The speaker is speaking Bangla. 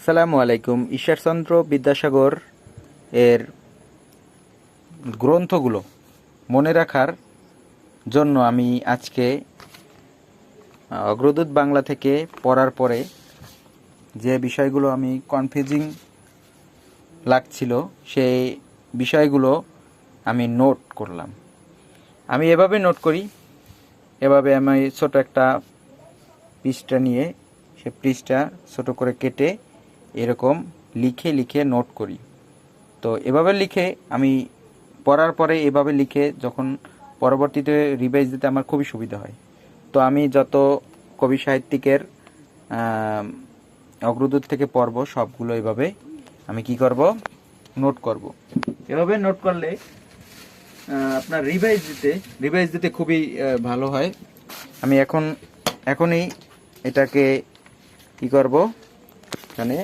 আসসালামু আলাইকুম। ঈশ্বরচন্দ্র বিদ্যাসাগর এর গ্রন্থগুলো মনে রাখার জন্য আমি আজকে অগ্রদূত বাংলা থেকে পড়ার পরে যে বিষয়গুলো আমি কনফিউজিং লাগছিল সেই বিষয়গুলো আমি নোট করলাম। আমি এভাবে নোট করি, এভাবে আমি ছোট একটা পৃষ্ঠা নিয়ে সে পৃষ্ঠা ছোট করে কেটে এরকম লিখে লিখে নোট করি। তো এভাবে লিখে আমি পড়ার পরে এভাবে লিখে যখন পরবর্তীতে রিভাইজ দিতে আমার খুবই সুবিধা হয়। তো আমি যত কবি সাহিত্যিকের অগ্রদূত থেকে পড়ব সবগুলো এভাবে আমি কি করব, নোট করব। এভাবে নোট করলে আপনার রিভাইজ দিতে খুবই ভালো হয়। আমি এখনই এটাকে কি করব, এখানে